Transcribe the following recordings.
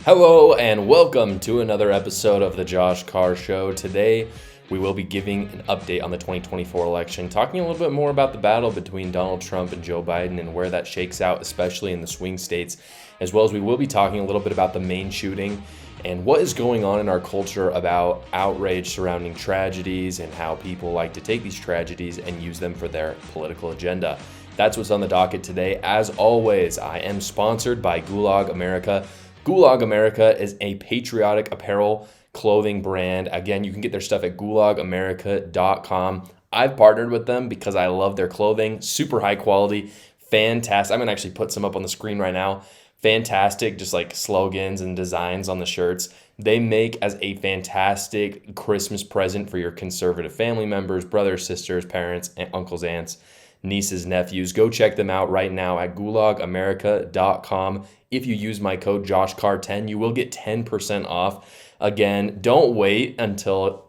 Hello and welcome to another episode of the Josh Carr Show. Today we will be giving an update on the 2024 election, talking a little bit more about the battle between Donald Trump and Joe Biden and where that shakes out, especially in the swing states, as well as we will be talking a little bit about the Maine shooting and what is going on in our culture about outrage surrounding tragedies and how people like to take these tragedies and use them for their political agenda. That's what's on the docket today. As always, I am sponsored by Gulag America. Gulag America is a patriotic apparel clothing brand. Again, you can get their stuff at gulagamerica.com. I've partnered with them because I love their clothing. Super high quality, fantastic. I'm going to actually put some up on the screen right now. Fantastic, just like slogans and designs on the shirts. They make as a fantastic Christmas present for your conservative family members, brothers, sisters, parents, uncles, aunts, nieces, nephews. Go check them out right now at gulagamerica.com. If you use my code JoshCarr10, you will get 10% off. Again, don't wait until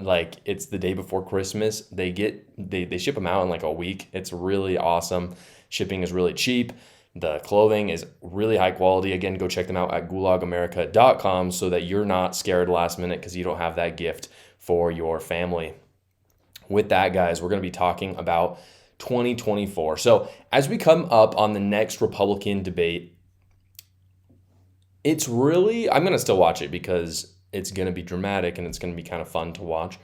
it's the day before Christmas. They ship them out in like a week. It's really awesome. Shipping is really cheap. The clothing is really high quality. Again, go check them out at gulagamerica.com so that you're not scared last minute because you don't have that gift for your family. With that, guys, we're going to be talking about 2024. So as we come up on the next Republican debate, I'm going to still watch it because it's going to be dramatic and it's going to be kind of fun to watch.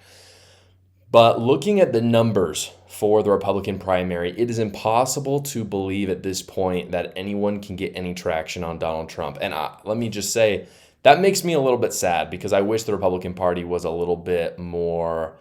But looking at the numbers for the Republican primary, it is impossible to believe at this point that anyone can get any traction on Donald Trump. And let me just say, that makes me a little bit sad because I wish the Republican Party was a little bit more...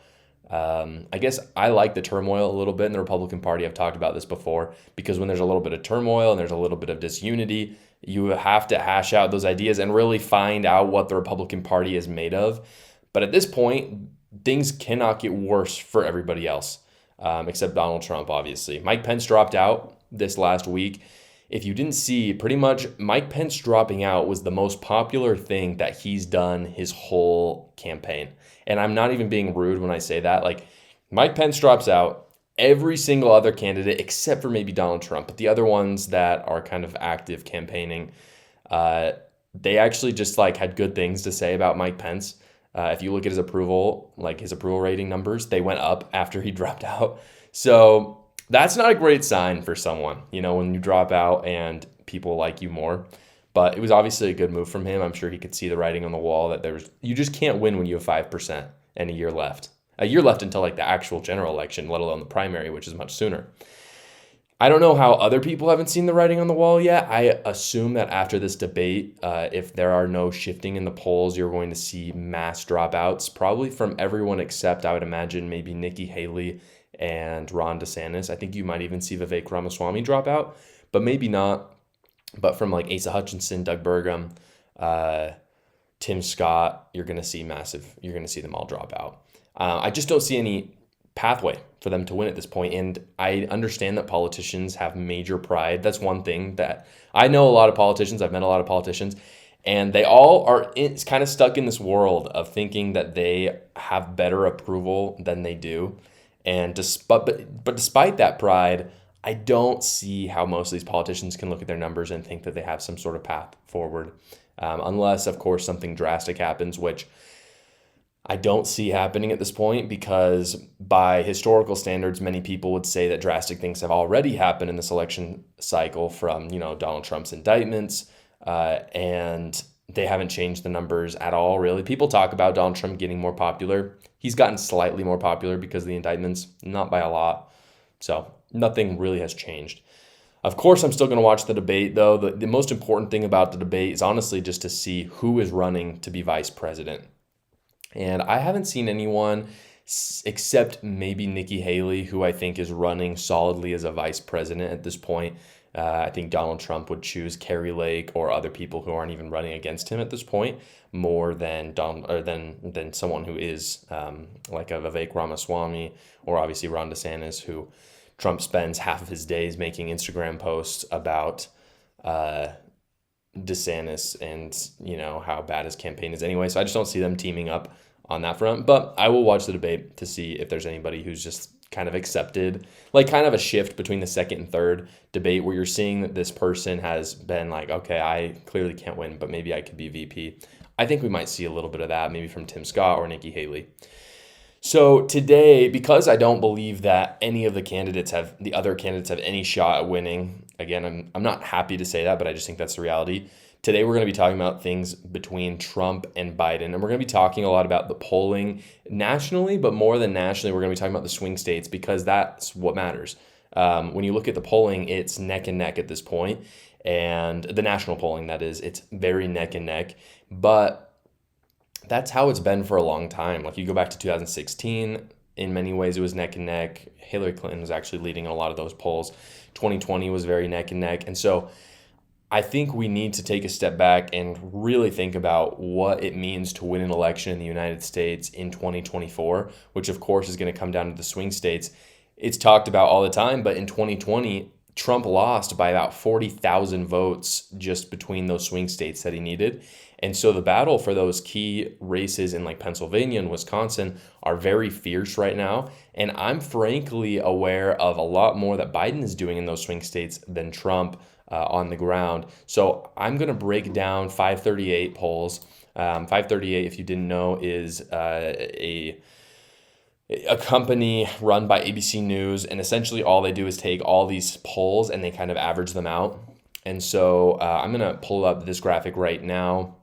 I guess I like the turmoil a little bit in the Republican Party. I've talked about this before because when there's a little bit of turmoil and there's a little bit of disunity, you have to hash out those ideas and really find out what the Republican Party is made of. But at this point, things cannot get worse for everybody else, except Donald Trump, obviously. Mike Pence dropped out this last week. If you didn't see, pretty much Mike Pence dropping out was the most popular thing that he's done his whole campaign. And I'm not even being rude when I say that. Like, Mike Pence drops out, every single other candidate, except for maybe Donald Trump, but the other ones that are kind of active campaigning, they actually just had good things to say about Mike Pence. If you look at his approval rating numbers, they went up after he dropped out. So that's not a great sign for someone, when you drop out and people like you more. But it was obviously a good move from him. I'm sure he could see the writing on the wall that you just can't win when you have 5% and a year left. A year left until the actual general election, let alone the primary, which is much sooner. I don't know how other people haven't seen the writing on the wall yet. I assume that after this debate, if there are no shifting in the polls, you're going to see mass dropouts, probably from everyone except, I would imagine, maybe Nikki Haley and Ron DeSantis. I think you might even see Vivek Ramaswamy drop out, but maybe not. But from Asa Hutchinson, Doug Burgum, Tim Scott, you're going to see them all drop out. I just don't see any pathway for them to win at this point. And I understand that politicians have major pride. That's one thing that I know a lot of politicians. I've met a lot of politicians, and they all are kind of stuck in this world of thinking that they have better approval than they do. And despite that pride, I don't see how most of these politicians can look at their numbers and think that they have some sort of path forward, unless, of course, something drastic happens, which I don't see happening at this point because by historical standards, many people would say that drastic things have already happened in this election cycle from, Donald Trump's indictments, and they haven't changed the numbers at all, really. People talk about Donald Trump getting more popular. He's gotten slightly more popular because of the indictments, not by a lot. So nothing really has changed. Of course, I'm still going to watch the debate, though. The most important thing about the debate is honestly just to see who is running to be vice president. And I haven't seen anyone except maybe Nikki Haley, who I think is running solidly as a vice president at this point. I think Donald Trump would choose Carrie Lake or other people who aren't even running against him at this point more than than someone who is like a Vivek Ramaswamy or obviously Ron DeSantis, who Trump spends half of his days making Instagram posts about DeSantis and how bad his campaign is anyway. So I just don't see them teaming up on that front. But I will watch the debate to see if there's anybody who's just kind of accepted, like kind of a shift between the second and third debate where you're seeing that this person has been like, okay, I clearly can't win, but maybe I could be VP. I think we might see a little bit of that, maybe from Tim Scott or Nikki Haley. So today, because I don't believe that any of the other candidates have any shot at winning, again, I'm not happy to say that, but I just think that's the reality. Today, we're going to be talking about things between Trump and Biden, and we're going to be talking a lot about the polling nationally, but more than nationally, we're going to be talking about the swing states because that's what matters. When you look at the polling, it's neck and neck at this point, and the national polling, that is, it's very neck and neck, but that's how it's been for a long time. Like you go back to 2016, in many ways it was neck and neck. Hillary Clinton was actually leading a lot of those polls. 2020 was very neck and neck. And so I think we need to take a step back and really think about what it means to win an election in the United States in 2024, which of course is going to come down to the swing states. It's talked about all the time, but in 2020, Trump lost by about 40,000 votes just between those swing states that he needed. And so the battle for those key races in like Pennsylvania and Wisconsin are very fierce right now. And I'm frankly aware of a lot more that Biden is doing in those swing states than Trump on the ground. So I'm going to break down 538 polls. 538, if you didn't know, is a company run by ABC News, and essentially all they do is take all these polls and they kind of average them out. And so I'm going to pull up this graphic right now.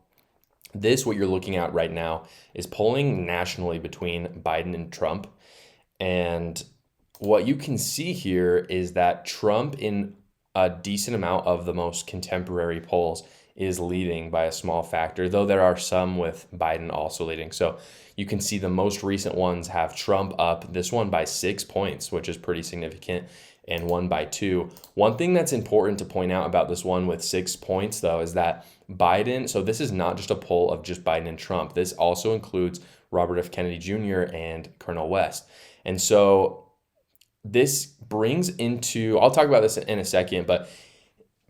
What you're looking at right now is polling nationally between Biden and Trump. And what you can see here is that Trump, in a decent amount of the most contemporary polls, is leading by a small factor, though there are some with Biden also leading. So you can see the most recent ones have Trump up, this one by 6 points, which is pretty significant, and one by 2. One thing that's important to point out about this one with 6 points, though, is that Biden, so this is not just a poll of just Biden and Trump. This also includes Robert F. Kennedy Jr. and Colonel West. And so this brings into, I'll talk about this in a second, but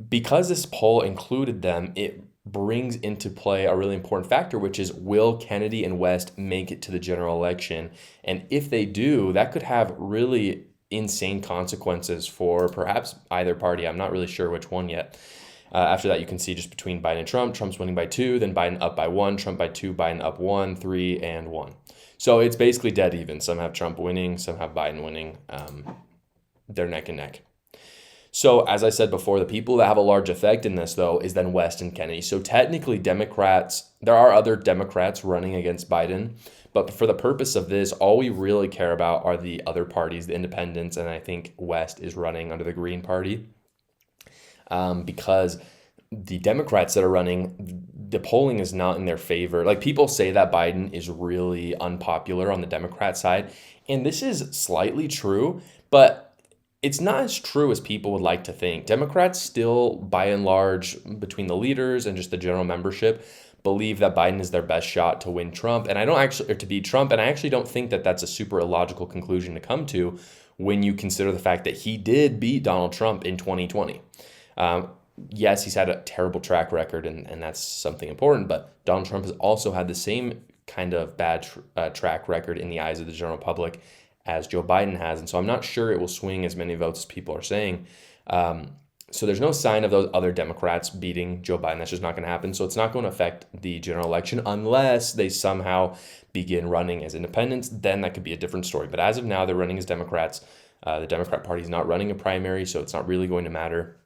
because this poll included them, it brings into play a really important factor, which is, will Kennedy and West make it to the general election? And if they do, that could have really insane consequences for perhaps either party. I'm not really sure which one yet. After that, you can see just between Biden and Trump, Trump's winning by 2, then Biden up by 1, Trump by 2, Biden up 1, 3, and 1. So it's basically dead even. Some have Trump winning, some have Biden winning. They're neck and neck. So as I said before, the people that have a large effect in this, though, is then West and Kennedy. So technically Democrats, there are other Democrats running against Biden, but for the purpose of this, all we really care about are the other parties, the independents, and I think West is running under the Green Party because the Democrats that are running, the polling is not in their favor. Like, people say that Biden is really unpopular on the Democrat side, and this is slightly true, but it's not as true as people would like to think. Democrats still, by and large, between the leaders and just the general membership, believe that Biden is their best shot to win Trump, and to beat Trump. And I actually don't think that that's a super illogical conclusion to come to when you consider the fact that he did beat Donald Trump in 2020. Yes, he's had a terrible track record, and that's something important, but Donald Trump has also had the same kind of bad track record in the eyes of the general public as Joe Biden has. And so I'm not sure it will swing as many votes as people are saying. So there's no sign of those other Democrats beating Joe Biden. That's just not going to happen. So it's not going to affect the general election unless they somehow begin running as independents. Then that could be a different story. But as of now, they're running as Democrats. The Democrat Party is not running a primary, so it's not really going to matter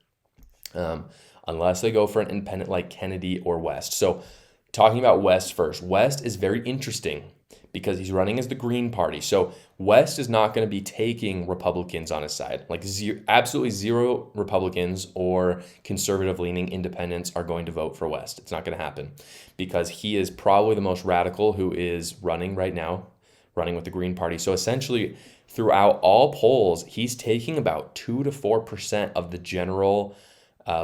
unless they go for an independent like Kennedy or West. So talking about West first. West is very interesting because he's running as the Green Party. So West is not going to be taking Republicans on his side. Like absolutely zero Republicans or conservative-leaning independents are going to vote for West. It's not going to happen because he is probably the most radical who is running right now, running with the Green Party. So essentially, throughout all polls, he's taking about 2 to 4% of the general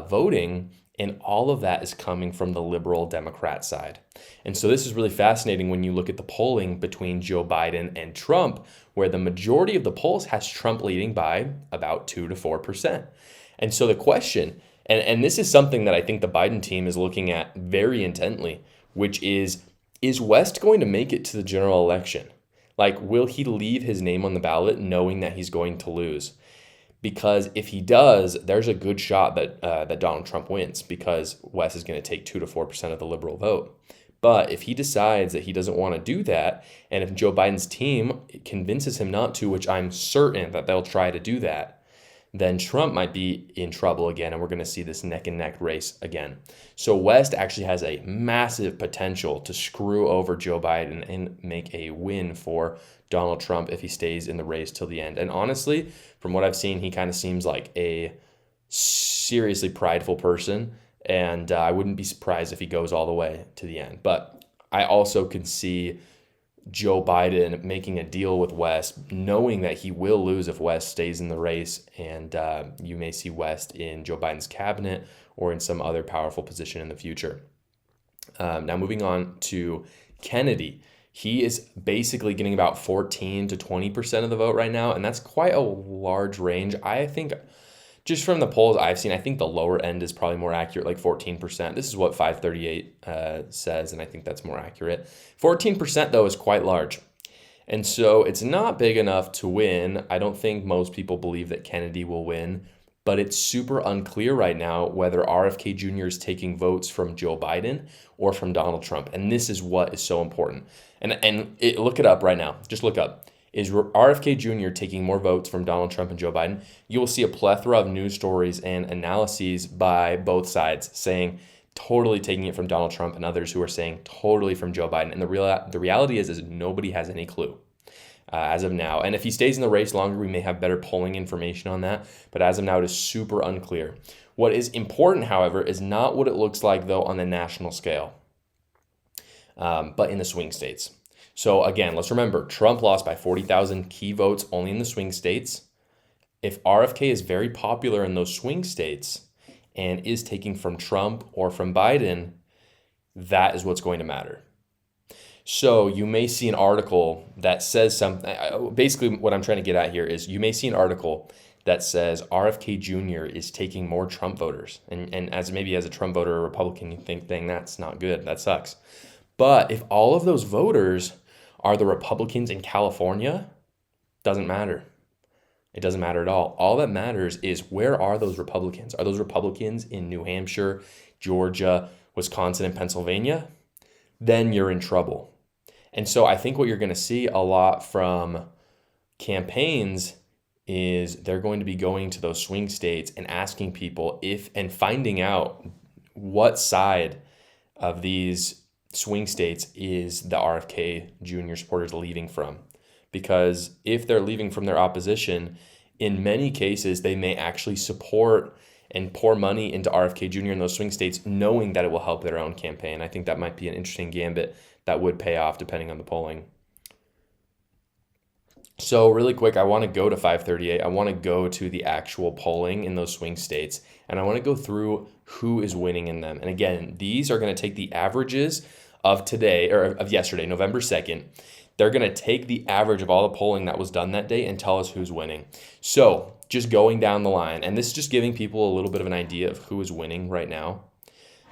voting, and all of that is coming from the liberal Democrat side. And so this is really fascinating when you look at the polling between Joe Biden and Trump, where the majority of the polls has Trump leading by about 2 to 4%. And so the question, and this is something that I think the Biden team is looking at very intently, which is West going to make it to the general election? Like, will he leave his name on the ballot knowing that he's going to lose? Because if he does, there's a good shot that Donald Trump wins, because West is going to take 2 to 4% of the liberal vote. But if he decides that he doesn't want to do that, and if Joe Biden's team convinces him not to, which I'm certain that they'll try to do that, then Trump might be in trouble again, and we're going to see this neck and neck race again. So West actually has a massive potential to screw over Joe Biden and make a win for Donald Trump if he stays in the race till the end. And honestly, from what I've seen, he kind of seems like a seriously prideful person, and I wouldn't be surprised if he goes all the way to the end. But I also can see Joe Biden making a deal with West, knowing that he will lose if West stays in the race, and you may see West in Joe Biden's cabinet or in some other powerful position in the future. Now moving on to Kennedy. He is basically getting about 14 to 20% of the vote right now, and that's quite a large range. I think just from the polls I've seen, I think the lower end is probably more accurate, like 14%. This is what 538 says, and I think that's more accurate. 14%, though, is quite large. And so it's not big enough to win. I don't think most people believe that Kennedy will win, but it's super unclear right now whether RFK Jr. is taking votes from Joe Biden or from Donald Trump. And this is what is so important. Look it up right now. Just look up. Is RFK Jr. taking more votes from Donald Trump and Joe Biden? You will see a plethora of news stories and analyses by both sides saying totally taking it from Donald Trump, and others who are saying totally from Joe Biden. And the reality is nobody has any clue as of now. And if he stays in the race longer, we may have better polling information on that. But as of now, it is super unclear. What is important, however, is not what it looks like, though, on the national scale, but in the swing states. So again, let's remember, Trump lost by 40,000 key votes only in the swing states. If RFK is very popular in those swing states and is taking from Trump or from Biden, that is what's going to matter. So you may see an article that says something. Basically, what I'm trying to get at here is you may see an article that says RFK Jr. is taking more Trump voters. And as a Trump voter or Republican, you think, dang, that's not good. That sucks. But if all of those voters are the Republicans in California, doesn't matter. It doesn't matter at all. All that matters is, where are those Republicans? Are those Republicans in New Hampshire, Georgia, Wisconsin, and Pennsylvania? Then you're in trouble. And so I think what you're going to see a lot from campaigns is they're going to be going to those swing states and asking people and finding out what side of these swing states is the RFK Jr. supporters leaving from. Because if they're leaving from their opposition, in many cases, they may actually support and pour money into RFK Jr. in those swing states, knowing that it will help their own campaign. I think that might be an interesting gambit that would pay off depending on the polling. So really quick, I want to go to 538. I want to go to the actual polling in those swing states, and I want to go through who is winning in them. And again, these are going to take the averages of today, or of yesterday, November 2nd. They're going to take the average of all the polling that was done that day and tell us who's winning. So just going down the line, and this is just giving people a little bit of an idea of who is winning right now.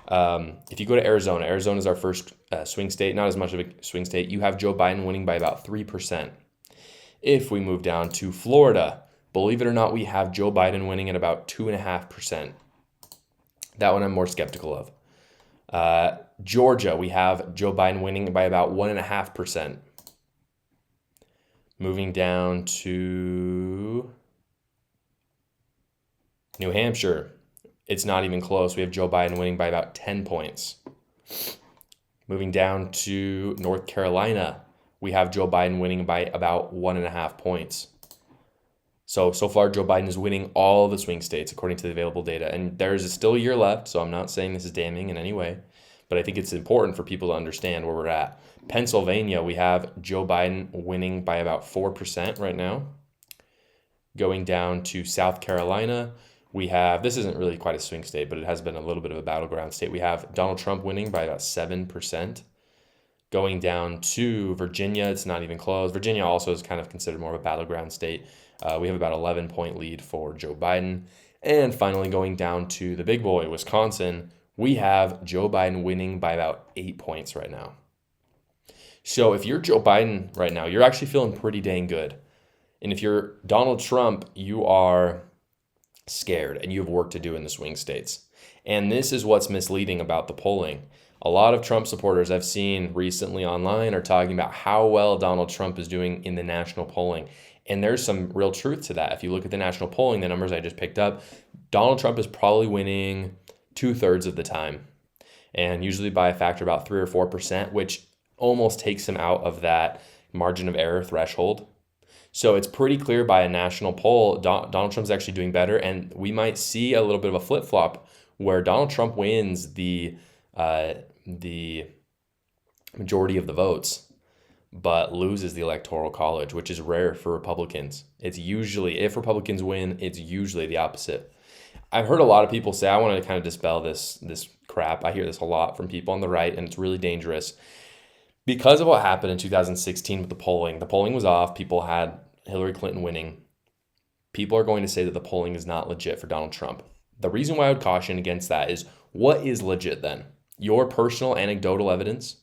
If you go to Arizona is our first swing state, not as much of a swing state. You have Joe Biden winning by about 3%. If we move down to Florida, believe it or not, we have Joe Biden winning at about 2.5%. That one I'm more skeptical of. Georgia, we have Joe Biden winning by about 1.5%. Moving down to New Hampshire, it's not even close. We have Joe Biden winning by about 10 points. Moving down to North Carolina, we have Joe Biden winning by about 1.5 points. So far, Joe Biden is winning all the swing states according to the available data. And there's still a year left, so I'm not saying this is damning in any way. But I think it's important for people to understand where we're at. Pennsylvania, we have Joe Biden winning by about 4% right now. Going down to South Carolina, we have, this isn't really quite a swing state, but it has been a little bit of a battleground state. We have Donald Trump winning by about 7%. Going down to Virginia, it's not even close. Virginia also is kind of considered more of a battleground state. We have about 11-point lead for Joe Biden. And finally, going down to the big boy, Wisconsin, we have Joe Biden winning by about 8 points right now. So if you're Joe Biden right now, you're actually feeling pretty dang good. And if you're Donald Trump, you are scared and you have work to do in the swing states. And this is what's misleading about the polling. A lot of Trump supporters I've seen recently online are talking about how well Donald Trump is doing in the national polling. And there's some real truth to that. If you look at the national polling, the numbers I just picked up, Donald Trump is probably winning 2/3 of the time. And usually by a factor about 3 or 4%, which almost takes him out of that margin of error threshold. So it's pretty clear by a national poll, Donald Trump's actually doing better, and we might see a little bit of a flip-flop where Donald Trump wins the majority of the votes, but loses the Electoral College, which is rare for Republicans. It's usually, if Republicans win, it's usually the opposite. I've heard a lot of people say, I want to kind of dispel this crap. I hear this a lot from people on the right, and it's really dangerous. Because of what happened in 2016 with the polling was off. People had Hillary Clinton winning. People are going to say that the polling is not legit for Donald Trump. The reason why I would caution against that is, what is legit then? Your personal anecdotal evidence?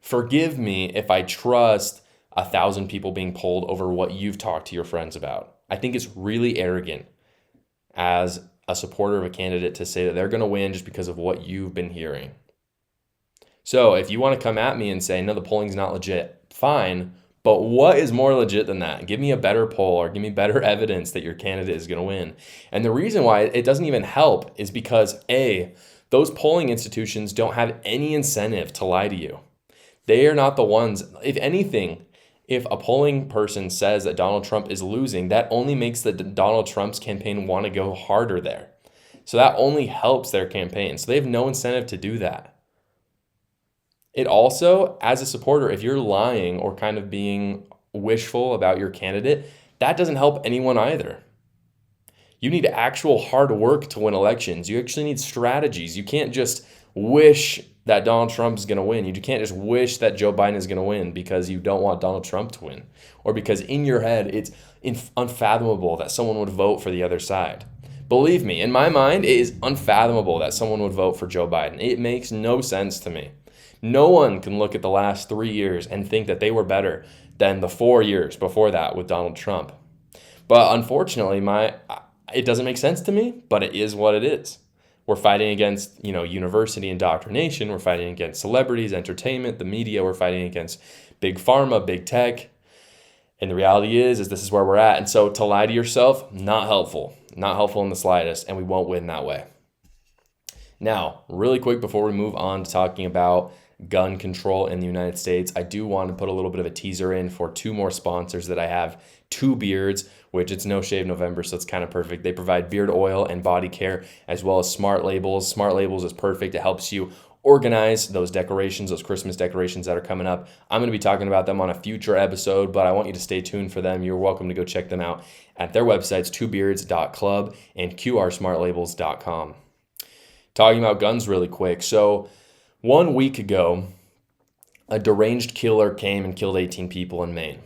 Forgive me if I trust 1,000 people being polled over what you've talked to your friends about. I think it's really arrogant as a supporter of a candidate to say that they're going to win just because of what you've been hearing. So if you want to come at me and say, no, the polling's not legit, fine. But what is more legit than that? Give me a better poll or give me better evidence that your candidate is going to win. And the reason why it doesn't even help is because, A, those polling institutions don't have any incentive to lie to you. They are not the ones, if anything, if a polling person says that Donald Trump is losing, that only makes the Donald Trump's campaign want to go harder there. So that only helps their campaign. So they have no incentive to do that. It also, as a supporter, if you're lying or kind of being wishful about your candidate, that doesn't help anyone either. You need actual hard work to win elections. You actually need strategies. You can't just wish that Donald Trump is going to win. You can't just wish that Joe Biden is going to win because you don't want Donald Trump to win, or because in your head it's unfathomable that someone would vote for the other side. Believe me, in my mind, it is unfathomable that someone would vote for Joe Biden. It makes no sense to me. No one can look at the last 3 years and think that they were better than the 4 years before that with Donald Trump. But unfortunately, it doesn't make sense to me, but it is what it is. We're fighting against, university indoctrination. We're fighting against celebrities, entertainment, the media. We're fighting against big pharma, big tech. And the reality is this is where we're at. And so to lie to yourself, not helpful. Not helpful in the slightest, and we won't win that way. Now, really quick before we move on to talking about gun control in the United States, I do want to put a little bit of a teaser in for 2 more sponsors that I have. Two Beards, which it's No Shave November, so it's kind of perfect. They provide beard oil and body care, as well as Smart Labels. Smart Labels is perfect. It helps you organize those decorations, those Christmas decorations that are coming up. I'm going to be talking about them on a future episode, but I want you to stay tuned for them. You're welcome to go check them out at their websites, twobeards.club and qrsmartlabels.com. Talking about guns really quick. So 1 week ago, a deranged killer came and killed 18 people in Maine.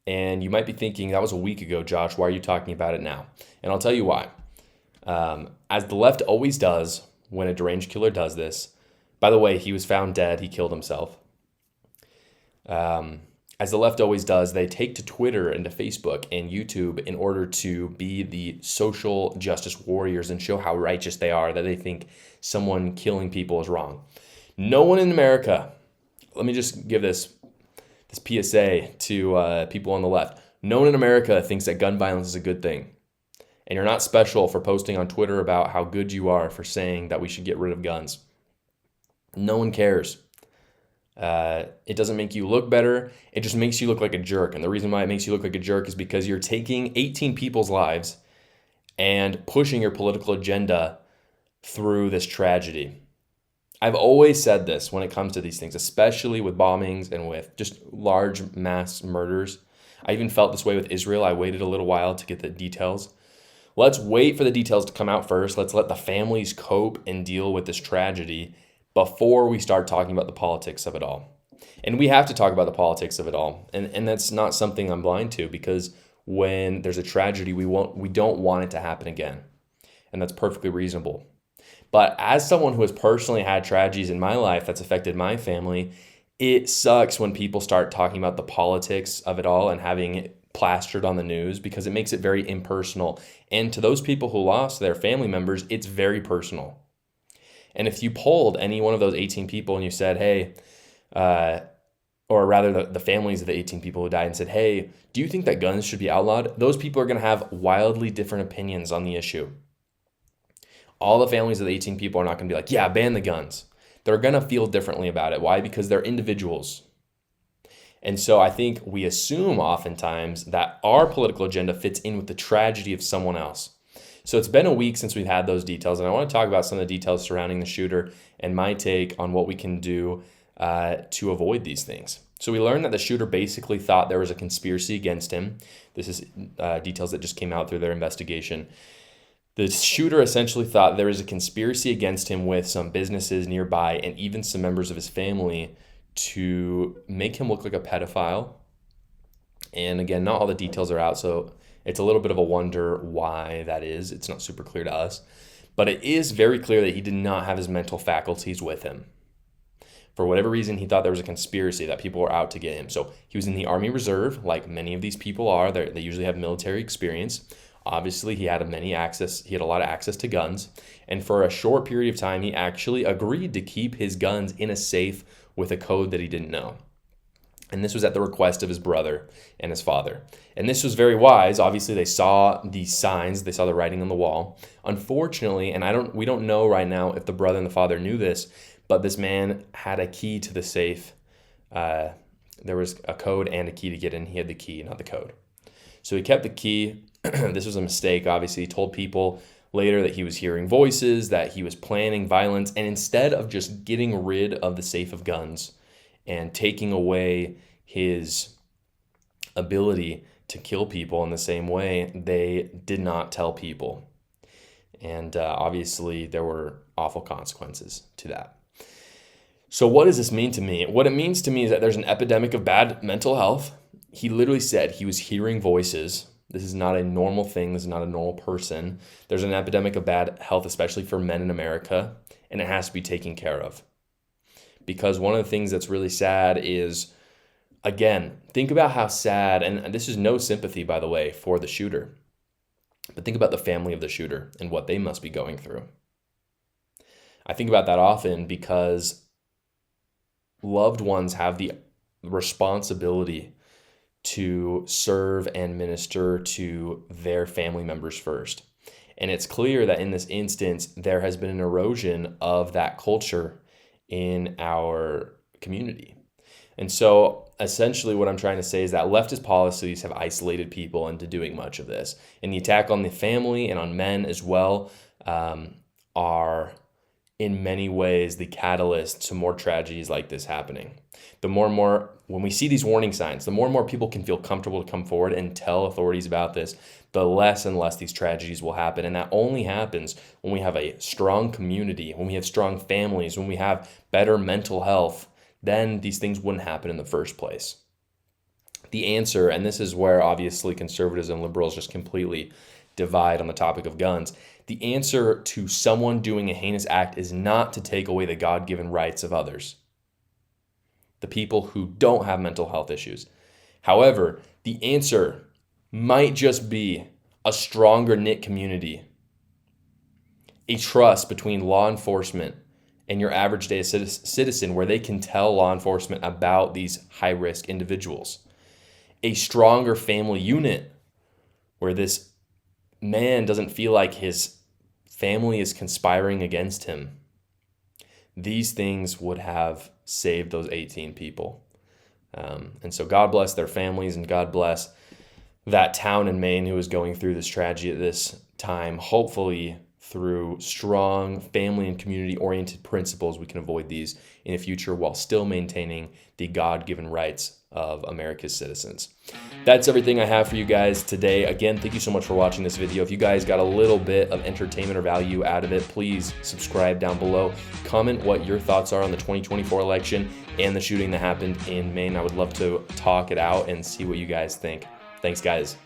And you might be thinking, that was a week ago, Josh. Why are you talking about it now? And I'll tell you why. As the left always does when a deranged killer does this, by the way, he was found dead. He killed himself. As the left always does, they take to Twitter and to Facebook and YouTube in order to be the social justice warriors and show how righteous they are, that they think someone killing people is wrong. No one in America, let me just give this PSA to people on the left. No one in America thinks that gun violence is a good thing. And you're not special for posting on Twitter about how good you are for saying that we should get rid of guns. No one cares. It doesn't make you look better. It just makes you look like a jerk. And the reason why it makes you look like a jerk is because you're taking 18 people's lives and pushing your political agenda through this tragedy. I've always said this when it comes to these things, especially with bombings and with just large mass murders. I even felt this way with Israel. I waited a little while to get the details. Let's wait for the details to come out first. Let's let the families cope and deal with this tragedy before we start talking about the politics of it all. And we have to talk about the politics of it all. And that's not something I'm blind to, because when there's a tragedy, we don't want it to happen again. And that's perfectly reasonable. But as someone who has personally had tragedies in my life that's affected my family, It sucks when people start talking about the politics of it all and having it plastered on the news, because it makes it very impersonal. And to those people who lost their family members, it's very personal. And if you polled any one of those 18 people and you said, hey, or rather the families of the 18 people who died, and said, hey, do you think that guns should be outlawed? Those people are going to have wildly different opinions on the issue. All the families of the 18 people are not going to be like, yeah, ban the guns. They're going to feel differently about it. Why? Because they're individuals. And so I think we assume oftentimes that our political agenda fits in with the tragedy of someone else. So it's been a week since we've had those details, and I want to talk about some of the details surrounding the shooter and my take on what we can do to avoid these things. So we learned that the shooter basically thought there was a conspiracy against him. This is details that just came out through their investigation. The shooter essentially thought there was a conspiracy against him with some businesses nearby and even some members of his family to make him look like a pedophile. And again, not all the details are out, so it's a little bit of a wonder why that is. It's not super clear to us. But it is very clear that he did not have his mental faculties with him. For whatever reason, he thought there was a conspiracy, that people were out to get him. So he was in the Army Reserve, like many of these people are. They usually have military experience. Obviously, he had a lot of access to guns. And for a short period of time, he actually agreed to keep his guns in a safe with a code that he didn't know. And this was at the request of his brother and his father. And this was very wise. Obviously, they saw these signs. They saw the writing on the wall. Unfortunately, and we don't know right now if the brother and the father knew this, but this man had a key to the safe. There was a code and a key to get in. He had the key, not the code. So he kept the key. This was a mistake, obviously. He told people later that he was hearing voices, that he was planning violence. And instead of just getting rid of the safe of guns and taking away his ability to kill people in the same way, they did not tell people. And obviously, there were awful consequences to that. So what does this mean to me? What it means to me is that there's an epidemic of bad mental health. He literally said he was hearing voices. This is not a normal thing. This is not a normal person. There's an epidemic of bad health, especially for men in America, and it has to be taken care of. Because one of the things that's really sad is, again, think about how sad, and this is no sympathy, by the way, for the shooter, but think about the family of the shooter and what they must be going through. I think about that often because loved ones have the responsibility to serve and minister to their family members first. And it's clear that in this instance, there has been an erosion of that culture in our community. And so essentially what I'm trying to say is that leftist policies have isolated people into doing much of this. And the attack on the family and on men as well are in many ways the catalyst to more tragedies like this happening. The more and more, when we see these warning signs, the more and more people can feel comfortable to come forward and tell authorities about this, the less and less these tragedies will happen. And that only happens when we have a strong community, when we have strong families, when we have better mental health. Then these things wouldn't happen in the first place. The answer, and this is where obviously conservatives and liberals just completely divide on the topic of guns, the answer to someone doing a heinous act is not to take away the God-given rights of others, the people who don't have mental health issues. However, the answer might just be a stronger knit community, a trust between law enforcement and your average day citizen where they can tell law enforcement about these high-risk individuals, a stronger family unit where this man doesn't feel like his family is conspiring against him. These things would have saved those 18 people. And so God bless their families, and God bless that town in Maine who is going through this tragedy at this time. Hopefully, through strong family and community-oriented principles, we can avoid these in the future while still maintaining the God-given rights of America's citizens. That's everything I have for you guys today. Again, thank you so much for watching this video. If you guys got a little bit of entertainment or value out of it, please subscribe down below. Comment what your thoughts are on the 2024 election and the shooting that happened in Maine. I would love to talk it out and see what you guys think. Thanks, guys.